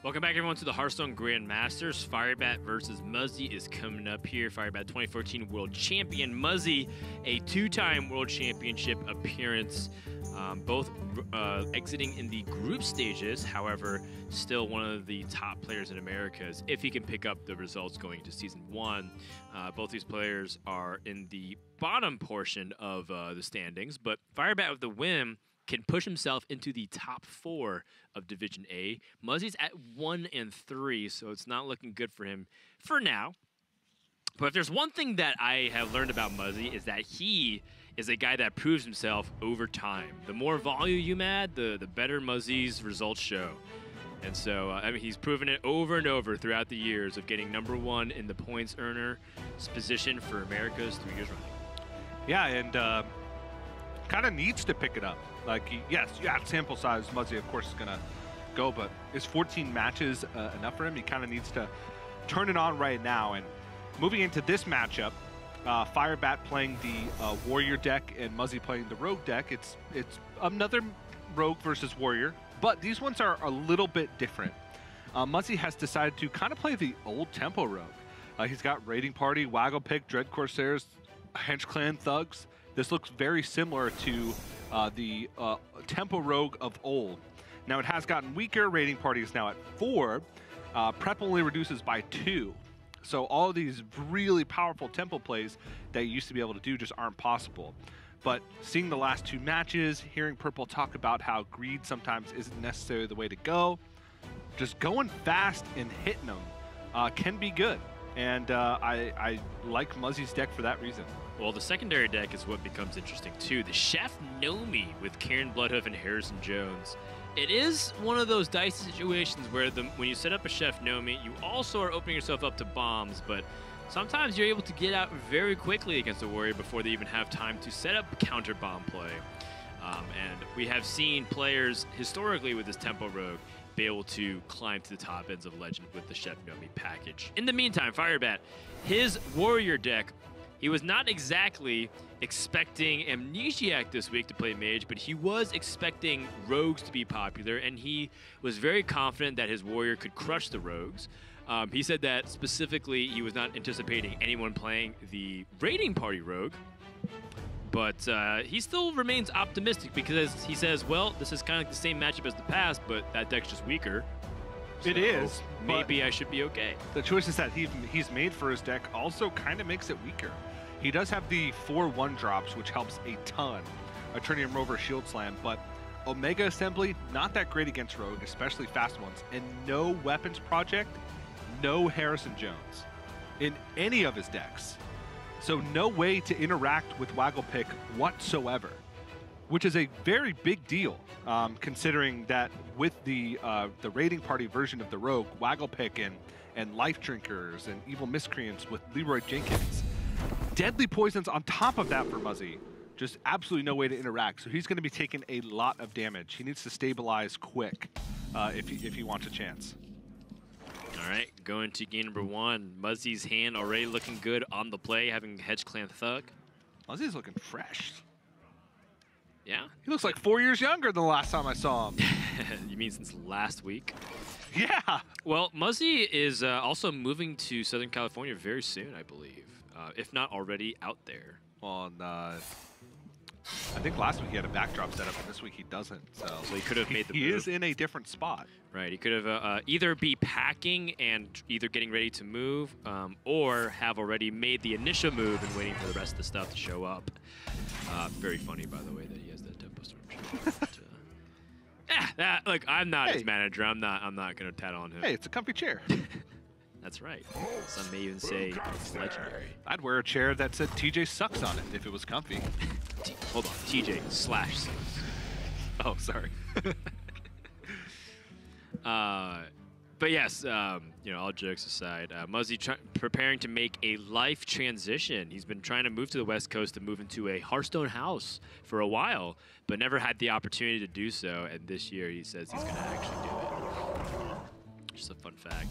Welcome back, everyone, to the Hearthstone Grandmasters. Firebat versus Muzzy is coming up here. Firebat 2014 World Champion. Muzzy, a two-time World Championship appearance. Both exiting in the group stages. However, still one of the top players in Americas if he can pick up the results going to Season 1. Both these players are in the bottom portion of the standings, but Firebat with the win can push himself into the top 4 of Division A. Muzzy's at 1 and 3, so it's not looking good for him for now. But if there's one thing that I have learned about Muzzy is that he is a guy that proves himself over time. The more volume you add, the better Muzzy's results show. And so, I mean, he's proven it over and over throughout the years of getting #1 in the points earner position for Americas 3 years running. Yeah, and kind of needs to pick it up. Like, yes, yeah, sample size, Muzzy, of course, is going to go, but is 14 matches enough for him? He kind of needs to turn it on right now. And moving into this matchup, Firebat playing the Warrior deck and Muzzy playing the Rogue deck. It's another Rogue versus Warrior, but these ones are a little bit different. Muzzy has decided to kind of play the old tempo Rogue. He's got Raiding Party, Waggle Pick, Dread Corsairs, Hench Clan Thugs. This looks very similar to the tempo Rogue of old. Now it has gotten weaker. Raiding Party is now at 4. Prep only reduces by 2. So all of these really powerful tempo plays that you used to be able to do just aren't possible. But seeing the last 2 matches, hearing Purple talk about how greed sometimes isn't necessarily the way to go, just going fast and hitting them can be good. And I like Muzzy's deck for that reason. Well, the secondary deck is what becomes interesting, too. The Chef Nomi with Karen Bloodhoof and Harrison Jones. It is one of those dicey situations where when you set up a Chef Nomi, you also are opening yourself up to bombs, but sometimes you're able to get out very quickly against a Warrior before they even have time to set up counter bomb play. And we have seen players historically with this tempo Rogue be able to climb to the top ends of Legend with the Chef Nomi package. In the meantime, Firebat, his Warrior deck, he was not exactly expecting Amnesiac this week to play Mage, but he was expecting Rogues to be popular, and he was very confident that his Warrior could crush the Rogues. He said that specifically he was not anticipating anyone playing the Raiding Party Rogue, but he still remains optimistic because he says, well, this is kind of like the same matchup as the past, but that deck's just weaker. So it is. Maybe I should be okay. The choices that he's made for his deck also kind of makes it weaker. He does have the 4/1 drops, which helps a ton. Eternium Rover, Shield Slam, but Omega Assembly, not that great against Rogue, especially fast ones. And no Weapons Project, no Harrison Jones in any of his decks. So no way to interact with Waggle Pick whatsoever, which is a very big deal, considering that with the Raiding Party version of the Rogue, Waggle Pick and Life Drinkers and Evil Miscreants with Leroy Jenkins, deadly poisons on top of that for Muzzy. Just absolutely no way to interact. So he's going to be taking a lot of damage. He needs to stabilize quick if he wants a chance. All right, going to game #1. Muzzy's hand already looking good on the play, having Hedge Clan Thug. Muzzy's looking fresh. Yeah? He looks like 4 years younger than the last time I saw him. You mean since last week? Yeah. Well, Muzzy is also moving to Southern California very soon, I believe, if not already out there. Well, I think last week he had a backdrop set up, and this week he doesn't. So he could have made the move. He is in a different spot. Right. He could have either be packing and either getting ready to move, or have already made the initial move and waiting for the rest of the stuff to show up. Very funny, by the way, that he has that tempo storm shirt. Look, I'm not his manager. I'm not gonna tat on him. Hey, it's a comfy chair. That's right. Some may even say it's legendary. I'd wear a chair that said TJ sucks on it if it was comfy. Hold on, TJ / sucks. Oh, sorry. But yes, you know, all jokes aside, Muzzy preparing to make a life transition. He's been trying to move to the West Coast to move into a Hearthstone house for a while, but never had the opportunity to do so. And this year, he says he's going to actually do it. Just a fun fact.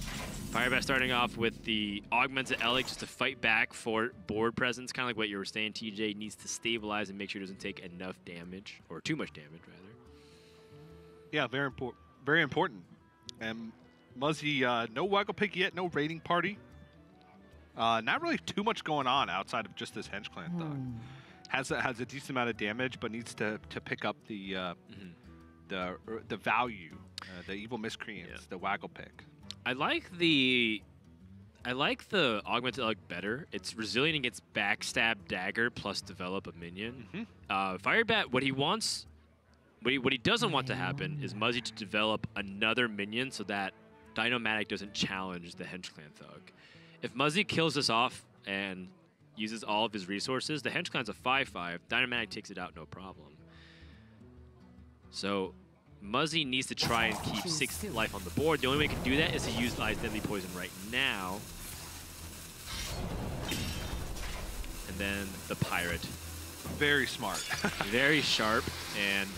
Firebat starting off with the Augmented Elec just to fight back for board presence, kind of like what you were saying. TJ needs to stabilize and make sure he doesn't take enough damage, or too much damage, rather. Yeah, very important. And Muzzy, no Waggle Pig yet, no raiding party. Not really too much going on outside of just this Hench Clan Thug. Has a decent amount of damage, but needs to pick up the value, the evil miscreants, the Waggle Pig. I like the augmented Ugg better. It's resilient against backstab dagger plus develop a minion. Firebat, what he doesn't want to happen is Muzzy to develop another minion so that Dynomatic doesn't challenge the Hench Clan Thug. If Muzzy kills this off and uses all of his resources, the Hench Clan's a 5/5. Dynomatic takes it out no problem. So Muzzy needs to try and keep 6 life on the board. The only way he can do that is to utilize Deadly Poison right now. And then the Pirate. Very smart. Very sharp. And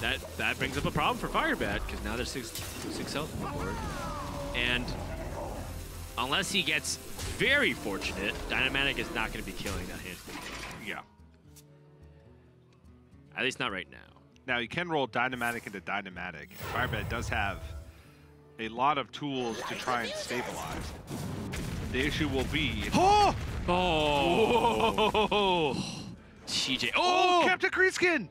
that brings up a problem for Firebat, because now there's 6 health on the board. And unless he gets very fortunate, Dynomatic is not going to be killing that hand. Yeah. At least not right now. Now, you can roll Dynomatic into Dynomatic. Firebat does have a lot of tools to try and stabilize. The issue will be... Oh! Oh! TJ. Oh! Captain Greenskin!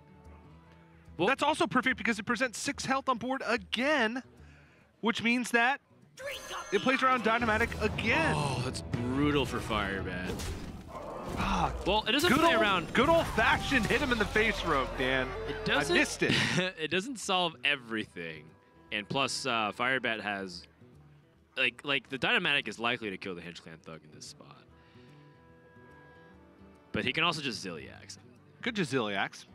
Well, that's also perfect because it presents 6 health on board again, which means that it plays around Dynomatic again. Oh, that's brutal for Firebat. Well, it doesn't play around. Good old-fashioned hit him in the face rope, Dan. It doesn't. I missed it. It doesn't solve everything, and plus, Firebat has, like the Dynomatic is likely to kill the Hench Clan Thug in this spot, but he can also just Zilliax. Good Zilliax.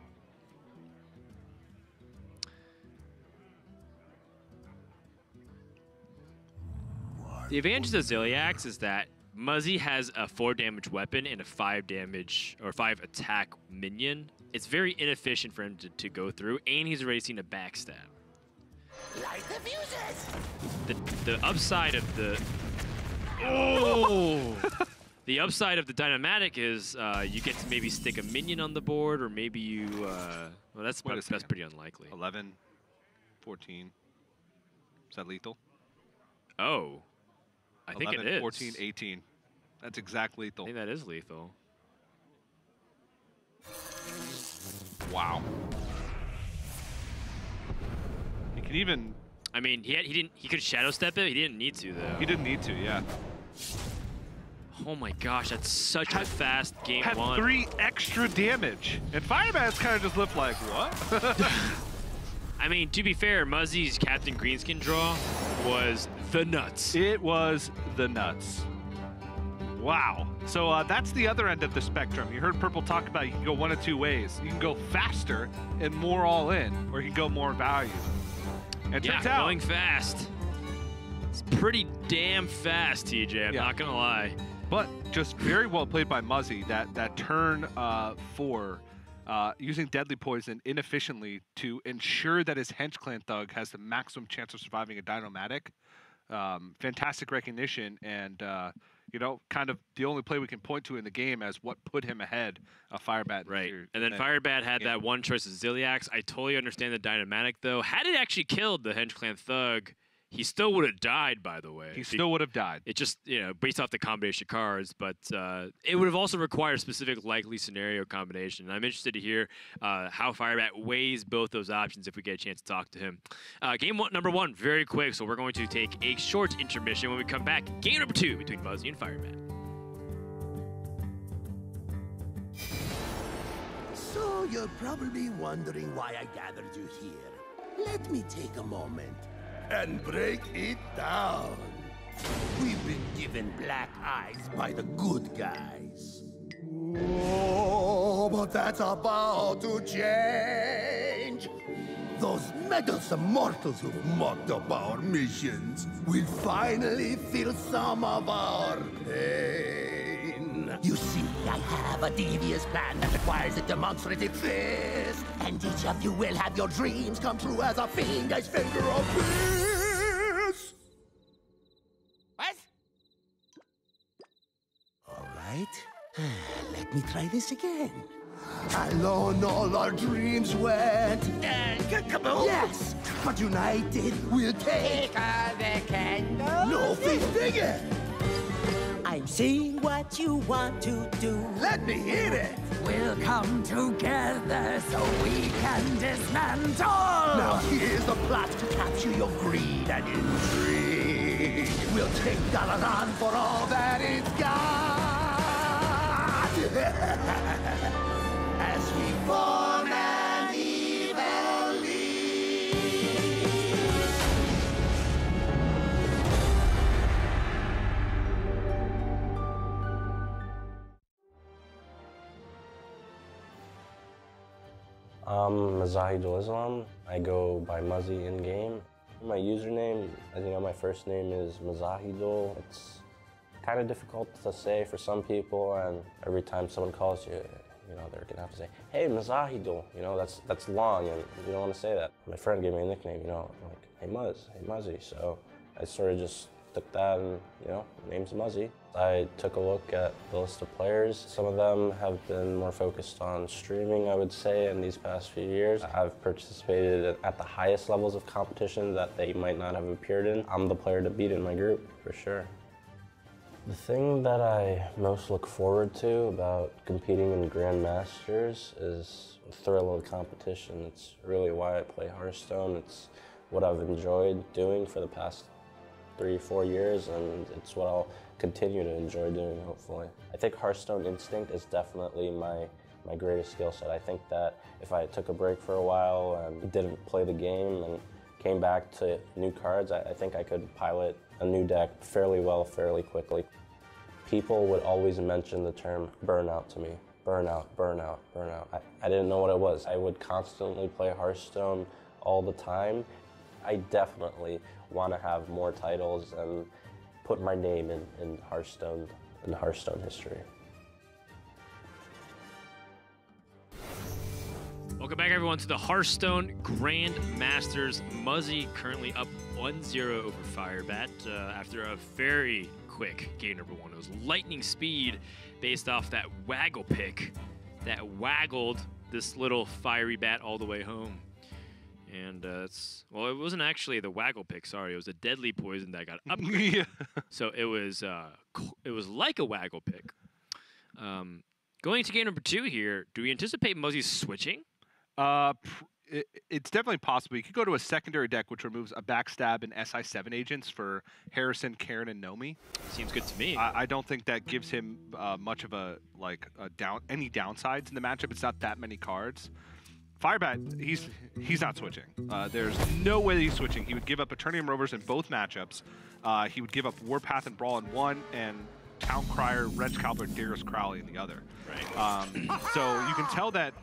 The advantage of Zilliax is that Muzzy has a 4 damage weapon and a 5 damage or 5 attack minion. It's very inefficient for him to go through, and he's already seen a backstab. Light the fuses. The upside of the the upside of the Dynomatic is you get to maybe stick a minion on the board, or maybe you well, that's pretty unlikely. 11, 14. Is that lethal? Oh. I 11, think it is. 14, 18. That's exact lethal. I think that is lethal. Wow. He can even... I mean, he could shadow step it. He didn't need to, though. He didn't need to, yeah. Oh my gosh, that's such a fast game had 3 extra damage. And Firebat's kind of just looked like, what? I mean, to be fair, Muzzy's Captain Greenskin draw was the nuts. It was the nuts. Wow. So that's the other end of the spectrum. You heard Purple talk about you can go one of 2 ways. You can go faster and more all in, or you can go more value. And yeah, turns out, going fast. It's pretty damn fast, TJ. I'm not going to lie. But just very well played by Muzzy. That turn 4, using Deadly Poison inefficiently to ensure that his Hench Clan Thug has the maximum chance of surviving a Dynomatic. Fantastic recognition, and you know, kind of the only play we can point to in the game as what put him ahead of Firebat. Right, and then Firebat had that one choice of Zilliax. I totally understand the Dynomatic, though. Had it actually killed the Hench Clan Thug, he still would have died, by the way. He still would have died. It just, you know, based off the combination of cards, but it would have also required a specific likely scenario combination. And I'm interested to hear how Firebat weighs both those options if we get a chance to talk to him. Game number 1, very quick, so we're going to take a short intermission. When we come back, game number 2 between Muzzy and Firebat. So you're probably wondering why I gathered you here. Let me take a moment and break it down. We've been given black eyes by the good guys. Oh, but that's about to change. Those meddlesome mortals who've mucked up our missions will finally feel some of our pain. You see, I have a devious plan that requires a demonstrative fist. And each of you will have your dreams come true as a fiendish finger of peace. What? All right. Let me try this again. Alone all our dreams went. Kaboom! Yes! but united we'll take the candle. no fish bigger. I'm seeing what you want to do. Let me hear it. We'll come together so we can dismantle. Now here's the plot to capture your greed and intrigue. We'll take Dalaran for all that it's got. As we form an evil league. Mazahidul Islam. I go by Muzzy in game. My username, as you know, my first name is Mazahidul. It's kind of difficult to say for some people, and every time someone calls you, you know, they're gonna have to say, "Hey, Mazahidul." You know, that's long, and you don't want to say that. My friend gave me a nickname, you know, like, "Hey Muzz, hey Muzzy." So I sort of just took that, and you know, name's Muzzy. I took a look at the list of players. Some of them have been more focused on streaming, I would say, in these past few years. I've participated at the highest levels of competition that they might not have appeared in. I'm the player to beat in my group, for sure. The thing that I most look forward to about competing in Grandmasters is the thrill of the competition. It's really why I play Hearthstone. It's what I've enjoyed doing for the past 3-4 years, and it's what I'll continue to enjoy doing, hopefully. I think Hearthstone Instinct is definitely my greatest skill set. I think that if I took a break for a while and didn't play the game and came back to new cards, I think I could pilot a new deck fairly well, fairly quickly. People would always mention the term burnout to me. Burnout, burnout, burnout. I didn't know what it was. I would constantly play Hearthstone all the time. I definitely want to have more titles and put my name in Hearthstone history. Welcome back, everyone, to the Hearthstone Grandmasters. Muzzy currently up 1-0 over Firebat after a very quick game number one. It was lightning speed based off that waggle pick that waggled this little fiery bat all the way home. And well, it wasn't actually the waggle pick. Sorry, it was a deadly poison that got upgraded. Yeah. So it was like a waggle pick. Going to game number two here. Do we anticipate Muzzy switching? It's definitely possible. You could go to a secondary deck which removes a backstab and SI7 agents for Harrison, Karen, and Nomi. Seems good to me. I don't think that gives him much of any downsides in the matchup. It's not that many cards. Firebat, he's not switching. There's no way that he's switching. He would give up Eternium Rovers in both matchups. He would give up Warpath and Brawl in one, and Town Crier, Wrench Calper, and Darius Crowley in the other. Right. So you can tell that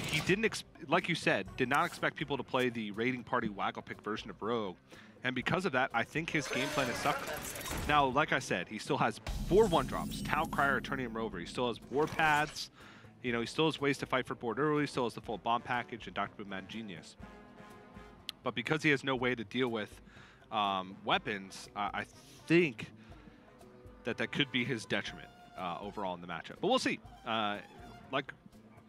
he didn't, like you said, did not expect people to play the Raiding Party Waggle Pick version of Rogue. And because of that, I think his game plan is suffering. Now, like I said, he still has 4 1-drops, Town Crier, Eternium Rover. He still has Warpaths. You know, he still has ways to fight for board early, still has the full bomb package and Dr. Boom Genius. But because he has no way to deal with weapons, I think that could be his detriment overall in the matchup. But we'll see. Like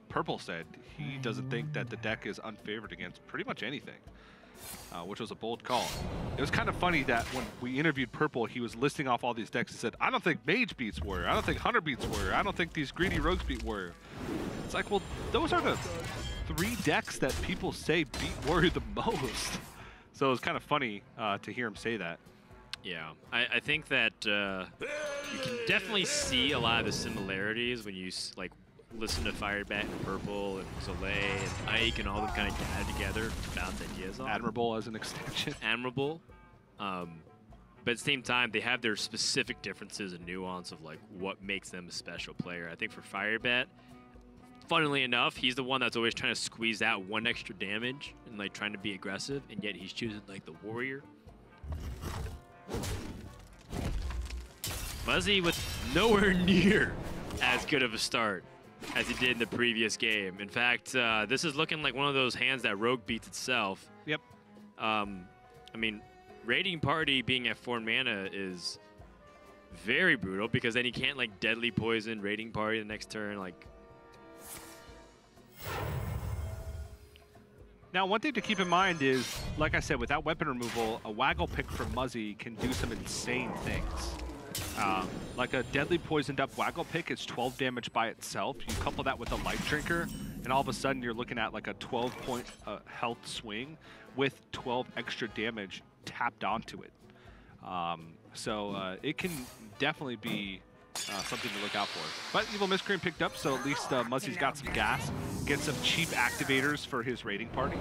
Purple said, he doesn't think that the deck is unfavored against pretty much anything, which was a bold call. It was kind of funny that when we interviewed Purple, he was listing off all these decks and said, "I don't think Mage beats Warrior. I don't think Hunter beats Warrior. I don't think these greedy Rogues beat Warrior." It's like, well, those are the 3 decks that people say beat Warrior the most. So it was kind of funny to hear him say that. Yeah, I think that you can definitely see a lot of the similarities when you listen to Firebat and Purple and Soleil and Ike and all them kind of gather together to bounce ideas off. Admirable as an extension. Admirable. But at the same time, they have their specific differences and nuance of like what makes them a special player. I think for Firebat, funnily enough, he's the one that's always trying to squeeze out 1 extra damage and like trying to be aggressive, and yet he's choosing like the Warrior. Muzzy with nowhere near as good of a start as he did in the previous game. In fact, this is looking like one of those hands that Rogue beats itself. Yep. I mean, Raiding Party being at 4 mana is very brutal because then he can't like deadly poison Raiding Party the next turn. Like, Now, one thing to keep in mind is, like I said, without weapon removal, a waggle pick from Muzzy can do some insane things. Like a deadly poisoned up waggle pick is 12 damage by itself. You couple that with a life drinker, and all of a sudden you're looking at like a 12-point health swing with 12 extra damage tapped onto it. So it can definitely be something to look out for. But Evil Miscreant picked up, so at least Muzzy's got some gas. Get some cheap activators for his raiding party.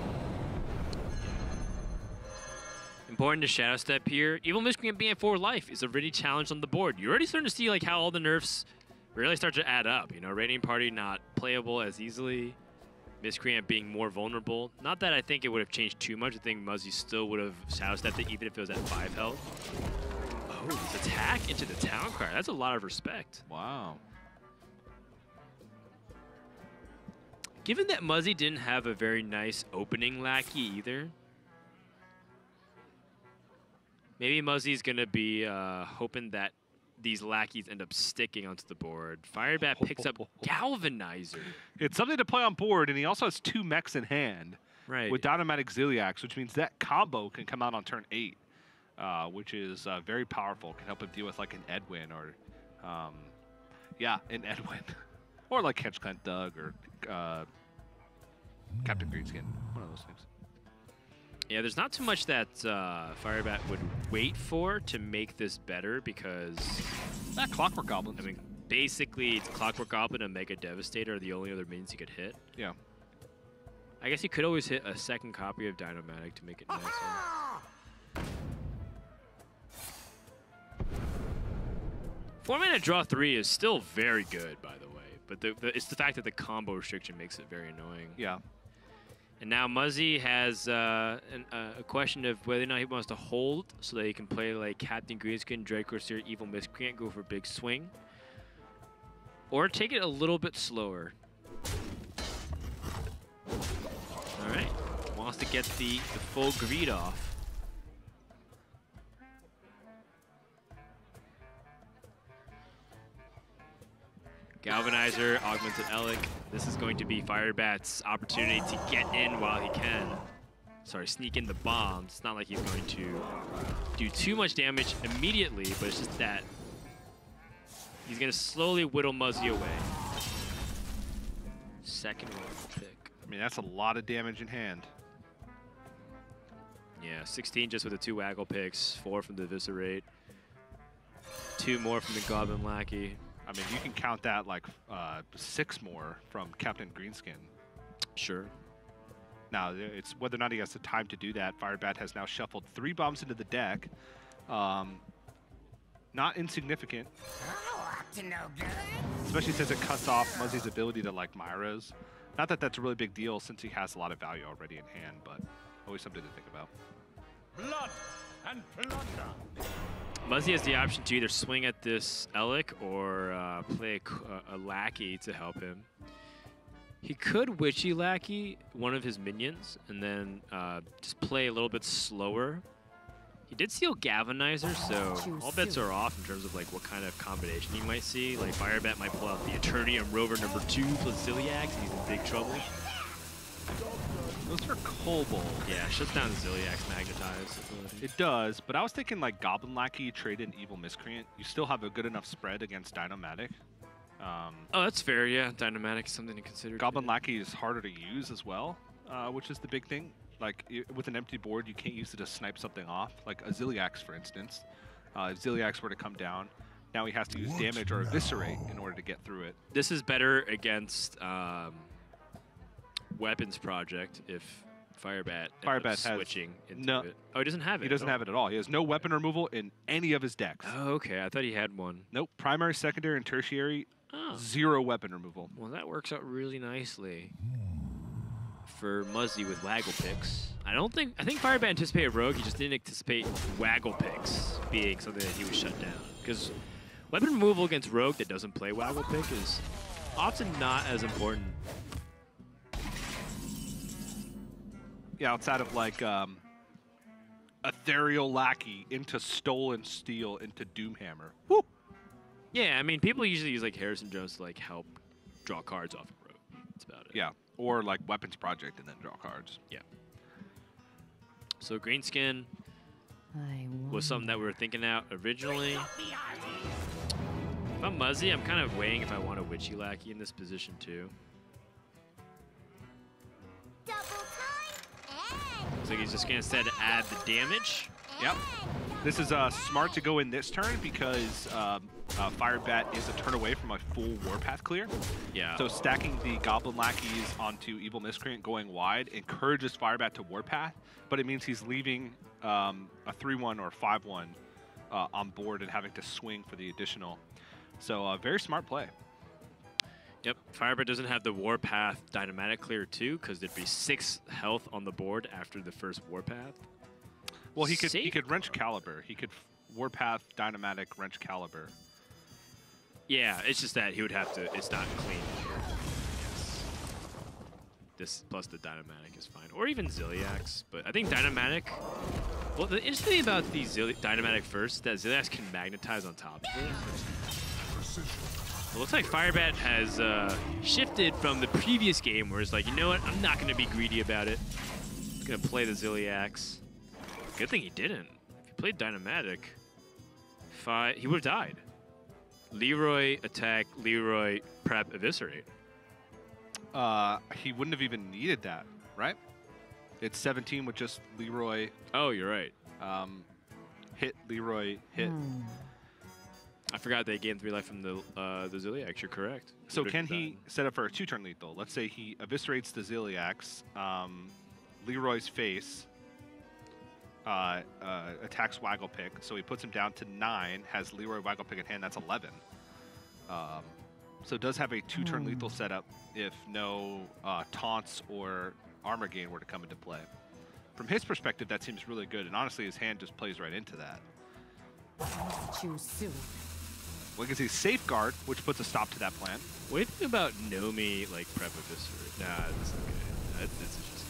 Important to Shadow Step here. Evil Miscreant being at 4 life is already challenged on the board. You're already starting to see like how all the nerfs really start to add up. You know, raiding party not playable as easily. Miscreant being more vulnerable. Not that I think it would have changed too much. I think Muzzy still would have Shadow Stepped it even if it was at 5 health. Oh, this attack into the town card. That's a lot of respect. Wow. Given that Muzzy didn't have a very nice opening lackey either, maybe Muzzy's going to be hoping that these lackeys end up sticking onto the board. Firebat picks up Galvanizer. It's something to play on board, and he also has 2 mechs in hand. Right. With Dynamatic Ziliax, which means that combo can come out on turn 8. Which is very powerful. Can help him deal with like an Edwin or, yeah, an Edwin. Or like Hedgeclant Doug or Captain Greenskin. One of those things. Yeah, there's not too much that Firebat would wait for to make this better because... That Clockwork Goblin. I mean, basically, it's Clockwork Goblin and Mega Devastator are the only other minions he could hit. Yeah. I guess he could always hit a second copy of Dynamatic to make it nicer. 4-mana draw 3 is still very good, by the way, but it's the fact that the combo restriction makes it very annoying. Yeah. And now Muzzy has a question of whether or not he wants to hold so that he can play like Captain Greenskin, Dracoseer, Evil Miscreant, go for a big swing, or take it a little bit slower. All right, wants to get the full greed off. Galvanizer, Augmented Elic. This is going to be Firebat's opportunity to get in while he can. Sorry, sneak in the bombs. It's not like he's going to do too much damage immediately, but it's just that he's going to slowly whittle Muzzy away. Second pick. I mean, that's a lot of damage in hand. Yeah, 16 just with the 2 waggle picks, 4 from the Eviscerate, 2 more from the Goblin Lackey. I mean, you can count that like 6 more from Captain Greenskin. Sure. Now, it's whether or not he has the time to do that. Firebat has now shuffled 3 bombs into the deck. Not insignificant. Especially since it cuts off Muzzy's ability to like Myros. Not that that's a really big deal since he has a lot of value already in hand, but always something to think about. Blood and plunder. Muzzy has the option to either swing at this Elic or play a Lackey to help him. He could Witchy Lackey one of his minions and then just play a little bit slower. He did steal Galvanizer, so all bets are off in terms of like what kind of combination he might see. Like Firebat might pull out the Eternium Rover #2 plus Ziliax, and he's in big trouble. Those are Kobold. Yeah, shuts down the Ziliax Magnetize ability. It does, but I was thinking like Goblin Lackey, trade in Evil Miscreant. You still have a good enough spread against Dynamatic. Oh, that's fair, yeah. Dynamatic is something to consider. Goblin Lackey is harder to use as well, which is the big thing. Like, with an empty board, you can't use it to snipe something off. Like a Ziliax, for instance. If Ziliax were to come down, now he has to use damage or Eviscerate in order to get through it. This is better against Weapons Project if Firebat has switching into it. Oh, he doesn't have it. He doesn't have it at all. He has no weapon removal in any of his decks. Oh, okay. I thought he had one. Nope. Primary, secondary, and tertiary, 0 weapon removal. Well, that works out really nicely for Muzzy with Waggle Picks. I think Firebat anticipated Rogue. He just didn't anticipate Waggle Picks being something that he would shut down. Because weapon removal against Rogue that doesn't play Waggle Pick is often not as important. Yeah, outside of like Ethereal Lackey into Stolen Steel into Doomhammer. Woo! Yeah, I mean, people usually use like Harrison Jones to like help draw cards off of Rogue. That's about it. Yeah, or like Weapons Project and then draw cards. Yeah. So Greenskin was something that we were thinking out originally. If I'm Muzzy, I'm kind of weighing if I want a Witchy Lackey in this position too. Looks like he's just gonna instead add the damage. Yep. This is smart to go in this turn because Firebat is a turn away from a full Warpath clear. Yeah. So stacking the Goblin Lackeys onto Evil Miscreant going wide encourages Firebat to Warpath, but it means he's leaving a 3-1 or 5-1 on board and having to swing for the additional. So very smart play. Yep, Firebat doesn't have the Warpath Dynamatic clear too, because there'd be 6 health on the board after the first Warpath. Well, he could Wrench Caliber. He could Warpath Dynamatic Wrench Caliber. Yeah, it's just that he would have to. It's not clean. Yes. This plus the Dynamatic is fine, or even Zilliax. But I think Dynamatic. Well, the interesting thing about the Dynamatic first is that Zilliax can magnetize on top of it. It looks like Firebat has shifted from the previous game where it's like, you know what, I'm not going to be greedy about it. I'm going to play the Zilliax. Good thing he didn't. If he played Dynamatic, he would have died. Leroy attack, Leroy prep, eviscerate. He wouldn't have even needed that, right? It's 17 with just Leroy. Oh, you're right. Hit, Leroy, hit. I forgot they gained 3 life from the Zilliax. You're correct. So can he set up for a 2-turn lethal? Let's say he eviscerates the Zilliax, Leroy's face, attacks Waggle Pick, so he puts him down to 9, has Leroy Waggle Pick in hand, that's 11. So does have a 2-turn lethal setup if no taunts or armor gain were to come into play. From his perspective, that seems really good, and honestly, his hand just plays right into that. Choose soon. Well, you can see Safeguard, which puts a stop to that plan. What do you think about Nomi, like, prep eviscerate? Nah, that's not good. That's interesting.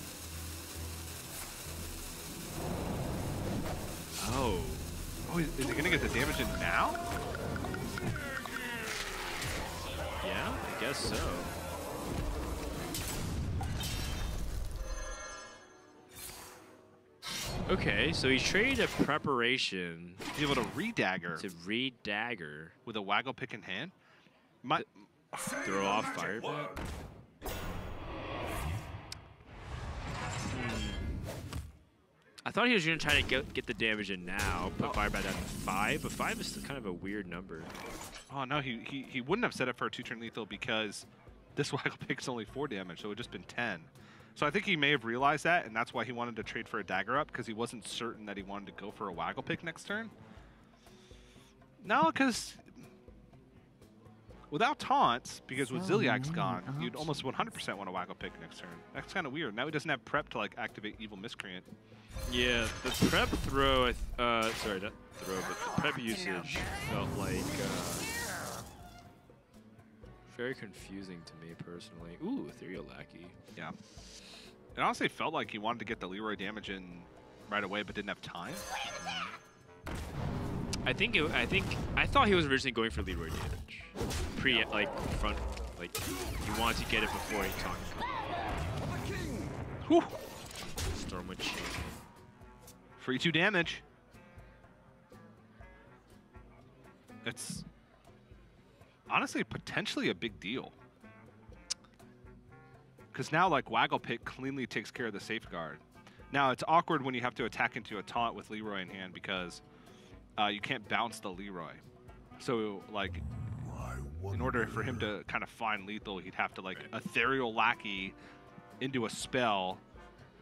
Oh, is he going to get the damage in now? Yeah, I guess so. Okay, so he traded a preparation. Be able to re-dagger. To re-dagger. With a Waggle Pick in hand. Throw off Firebat. I thought he was going to try to get the damage in now, put Firebat down to 5, but 5 is still kind of a weird number. Oh, no, he wouldn't have set up for a 2-turn lethal because this Waggle Pick's only 4 damage, so it would have just been 10. So I think he may have realized that, and that's why he wanted to trade for a dagger up, because he wasn't certain that he wanted to go for a Waggle Pick next turn. No, because without taunts, because with Zilliax gone, you'd almost 100% want a Waggle Pick next turn. That's kind of weird. Now he doesn't have prep to like activate Evil Miscreant. Yeah, the prep throw, sorry, not throw, but the prep usage felt like very confusing to me personally. Ooh, Ethereal Lackey. Yeah. It honestly felt like he wanted to get the Leroy damage in right away, but didn't have time. I thought he was originally going for Leroy damage. Front, like, he wanted to get it before he talked. Whew. Stormwind Chain. Free 2 damage. It's honestly potentially a big deal. Because now, like, Waggle Pick cleanly takes care of the Safeguard. Now, it's awkward when you have to attack into a taunt with Leroy in hand because you can't bounce the Leroy. So, like, in order for him to kind of find lethal, he'd have to, like, Ethereal Lackey into a spell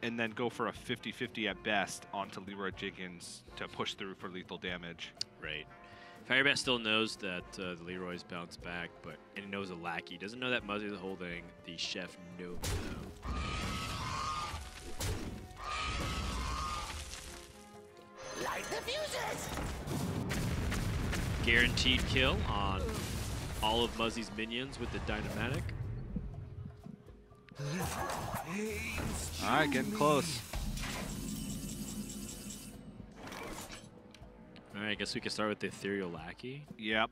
and then go for a 50-50 at best onto Leroy Jenkins to push through for lethal damage. Right. Firebat still knows that the Leroy's bounce back, and he knows a Lackey. Doesn't know that Muzzy's holding the Chef Nomi, though. Light the fuses! Guaranteed kill on all of Muzzy's minions with the Dynamatic. All right, getting close. All right, I guess we can start with the Ethereal Lackey. Yep.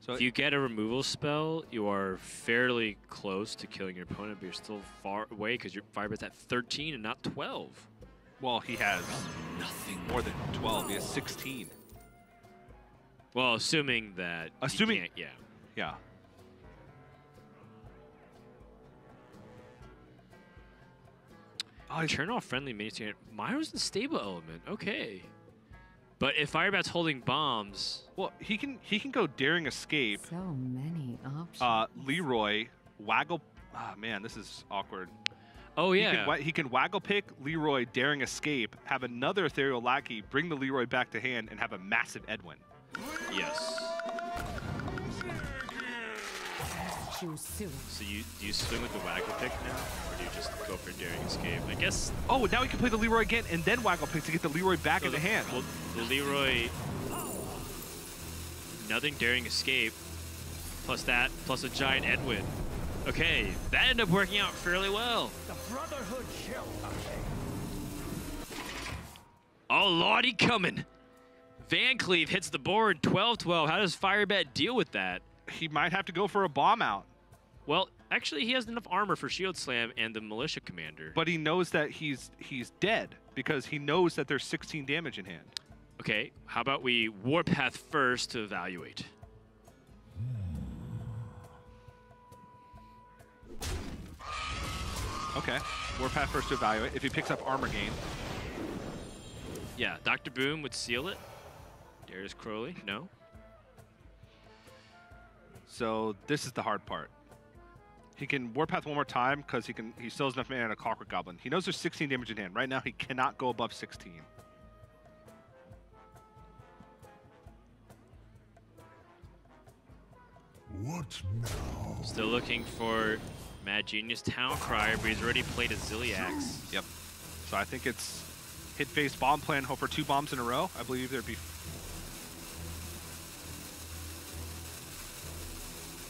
So if you get a removal spell, you are fairly close to killing your opponent, but you're still far away because your Firebat's at 13 and not 12. well, he has more than 12. He has 16. Well, assuming that. Assuming. You can't, yeah. Yeah. Oh, turn off friendly minions. Myro's the stable element. Okay. But if Firebat's holding bombs, Well, he can go Daring Escape. So many options. Leroy, Waggle. Ah, man, this is awkward. oh yeah, He can Waggle Pick, Leroy, Daring Escape, have another Ethereal Lackey, bring the Leroy back to hand, and have a massive Edwin. yes. Choose soon. So do you swing with the Waggle Pick now, or do you just go for Daring Escape? I guess. Oh, now he can play the Leroy again and then Waggle Pick to get the Leroy back So in the hand. Well, the Leroy. Nothing Daring Escape. Plus that, plus a giant Edwin. Okay, that ended up working out fairly well. The Brotherhood shall Oh, Lordy coming. Van Cleave hits the board 12-12. How does Firebat deal with that? He might have to go for a bomb out, Well, actually, he has enough armor for Shield Slam and the Militia Commander. but he knows that he's dead because he knows that there's 16 damage in hand. Okay, how about we Warpath first to evaluate? Okay, Warpath first to evaluate. If he picks up Armor Gain, Yeah, Dr. Boom would seal it. Darius Crowley, no. so this is the hard part. He can Warpath one more time because he still has enough mana and a Clockwork Goblin. He knows there's 16 damage in hand. Right now, he cannot go above 16. What now? Still looking for Mad Genius Town Crier, but he's already played a Zilliax. Yep. So I think it's hit face bomb plan, hope for 2 bombs in a row. I believe there'd be.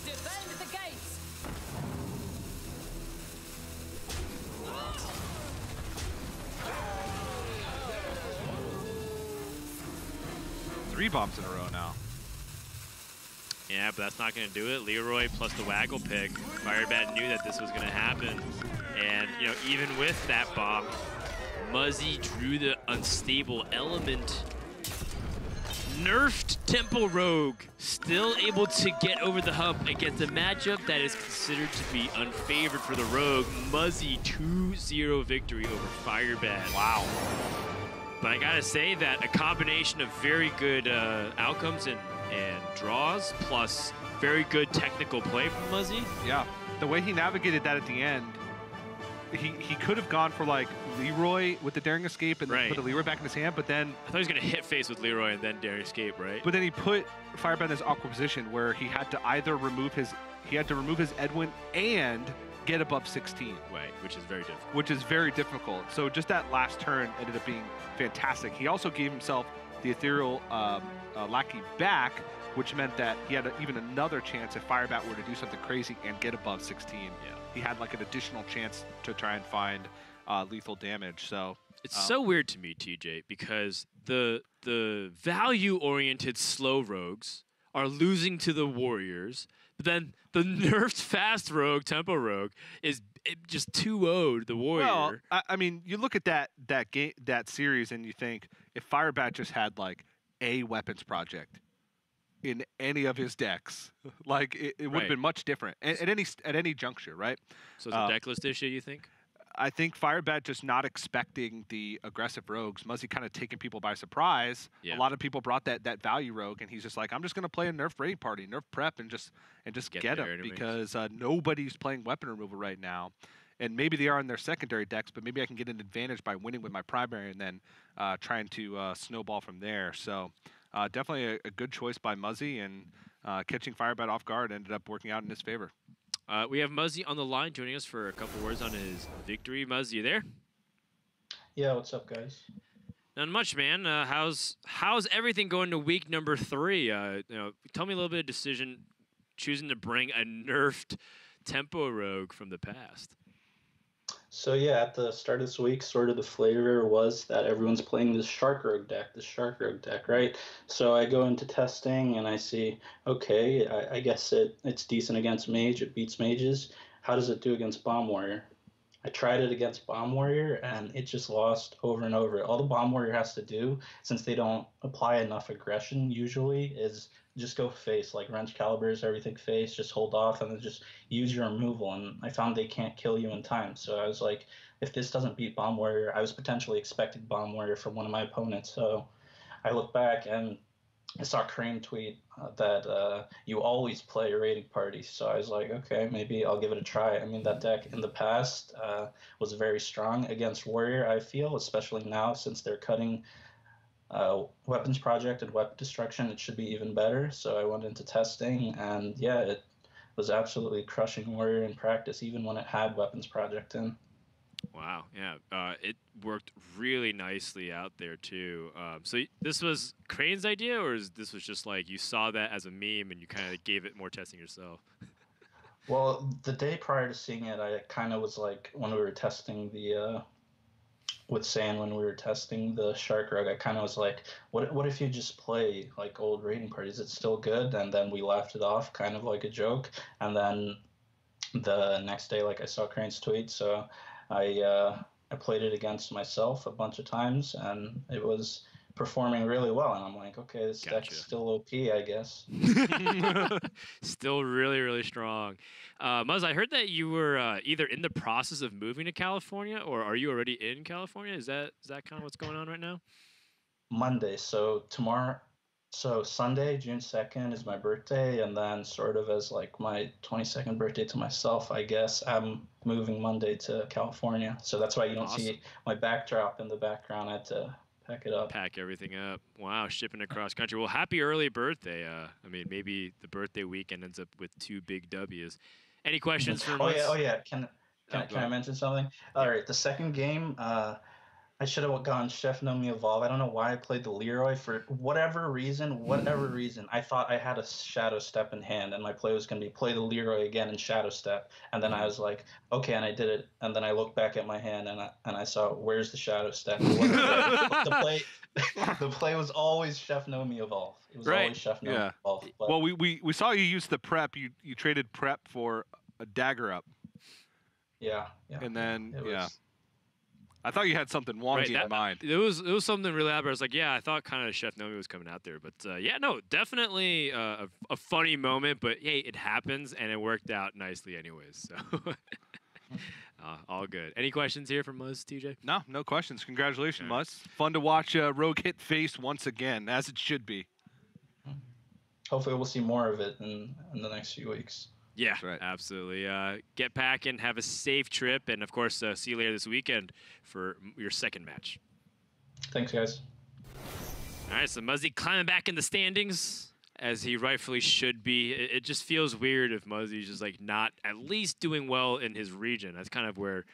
Defend the gates. 3 bombs in a row now. Yeah, but that's not going to do it. Leroy plus the Waggle Pick. Firebat knew that this was going to happen. And, you know, even with that bomb, Muzzy drew the unstable element. Nerfed Temple Rogue, still able to get over the hump against a matchup that is considered to be unfavored for the Rogue. Muzzy 2-0 victory over Firebat. Wow. But I gotta say that a combination of very good outcomes and draws, plus very good technical play from Muzzy. Yeah. The way he navigated that at the end, he could have gone for like Leroy with the Daring Escape and Right. put the Leroy back in his hand, but then I thought he was gonna hit face with Leroy and then Daring Escape, right? he put Firebat in this awkward position where he had to either remove his Edwin and get above 16. Right, which is very difficult. Which is very difficult. So just that last turn ended up being fantastic. He also gave himself the Ethereal Lackey back, which meant that he had even another chance if Firebat were to do something crazy and get above 16. Yeah. He had like an additional chance to try and find lethal damage. So It's so weird to me, TJ, because the value-oriented slow rogues are losing to the warriors, but then the nerfed fast rogue, tempo rogue, is just 2-0'd the warrior. well, I mean, you look at that series and you think if Firebat just had like a weapons project in any of his decks, like it would have Right. been much different at any juncture, right? So it's a deck list issue, you think? I think Firebat just not expecting the aggressive rogues. Muzzy kind of taking people by surprise. Yeah. A lot of people brought that value rogue, and he's just like, I'm just going to play a nerf raid party, nerf prep, and just Get get there him anyways. because nobody's playing weapon removal right now. And maybe they are in their secondary decks, but maybe I can get an advantage by winning with my primary and then trying to snowball from there. So definitely a good choice by Muzzy, and catching Firebat off guard ended up working out in his favor. We have Muzzy on the line joining us for a couple words on his victory. Muzzy, you there? Yeah, what's up, guys? Not much, man. How's everything going to week number 3? Tell me a little bit of decision choosing to bring a nerfed tempo rogue from the past. So yeah, at the start of this week, sort of the flavor was that everyone's playing this Shark Rogue deck, right? So I go into testing and I see, okay, I guess it's decent against Mage, it beats Mages. How does it do against Bomb Warrior? I tried it against Bomb Warrior and it just lost over and over. All the Bomb Warrior has to do, since they don't apply enough aggression usually, is just go face, like Wrench Calibers, everything face, just hold off and then just use your removal. And I found they can't kill you in time. So I was like, if this doesn't beat Bomb Warrior, I was potentially expecting Bomb Warrior from one of my opponents. So I look back and I saw Crane tweet that you always play raiding parties. So I was like, okay, maybe I'll give it a try. I mean, that deck in the past was very strong against Warrior, I feel, especially now since they're cutting Weapons Project and Weapon Destruction. It should be even better. So I went into testing, and yeah, it was absolutely crushing Warrior in practice, even when it had Weapons Project in. Wow, yeah, it worked really nicely out there too. So this was Crane's idea, or this was just like you saw that as a meme and you kind of gave it more testing yourself? Well, the day prior to seeing it, I kind of was like, when we were testing the with Sand, when we were testing the Shark Rogue, I kind of was like, what if you just play like old raiding parties? It's still good. And then we laughed it off, kind of like a joke. And then the next day, like, I saw Crane's tweet, so I played it against myself a bunch of times, and it was performing really well. And I'm like, okay, this deck's still OP, I guess. Still really, really strong. Muzz, I heard that you were either in the process of moving to California, or are you already in California? Is that kind of what's going on right now? Monday, so tomorrow. So Sunday, June 2nd is my birthday, and then sort of as like my 22nd birthday to myself, I guess, I'm moving Monday to California. So that's why you don't see my backdrop in the background. I had to pack it up. Pack everything up. Wow, shipping across country. Well, happy early birthday. I mean, maybe the birthday weekend ends up with 2 big W's. Any questions for Muzz? Oh yeah. Can I mention something? All right, the second game, I should have gone Chef No Me Evolve. I don't know why I played the Leroy for whatever reason. I thought I had a Shadow Step in hand, and my play was going to be play the Leroy again and Shadow Step. And then I was like, okay, and I did it. And then I looked back at my hand, and I saw, where's the Shadow Step? The play was always Chef No Me Evolve. It was always Chef No Me Evolve. But well, we saw you use the prep. You traded prep for a dagger up. Yeah. And then I thought you had something wonky in mind. It was something really elaborate. I was like, yeah, I thought kind of Chef Nomi was coming out there. But yeah, no, definitely a funny moment. But hey, it happens, and it worked out nicely anyways. So all good. Any questions here from Muzz, TJ? No questions. Congratulations, Muzz. Fun to watch Rogue hit face once again, as it should be. Hopefully we'll see more of it in the next few weeks. Yeah, absolutely. Get packing, have a safe trip, and of course, see you later this weekend for your second match. Thanks, guys. All right, so Muzzy climbing back in the standings, as he rightfully should be. It just feels weird if Muzzy's just like not at least doing well in his region. That's kind of where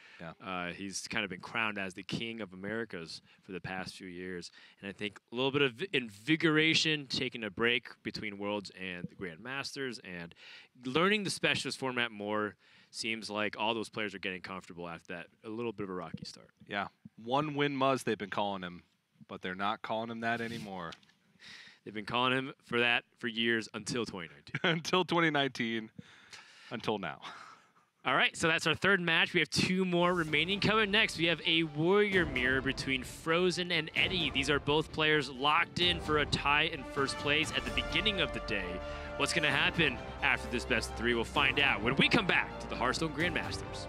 he's kind of been crowned as the King of Americas for the past few years. And I think a little bit of invigoration, taking a break between Worlds and the Grandmasters, and learning the Specialist format more. Seems like all those players are getting comfortable after that a little bit of a rocky start. Yeah, 1-win Muzz they've been calling him, but they're not calling him that anymore. They've been calling him for that for years until 2019. Until 2019, until now. All right, so that's our third match. We have 2 more remaining. Coming next, we have a Warrior Mirror between Frozen and Eddie. These are both players locked in for a tie in first place at the beginning of the day. What's going to happen after this best of 3? We'll find out when we come back to the Hearthstone Grandmasters.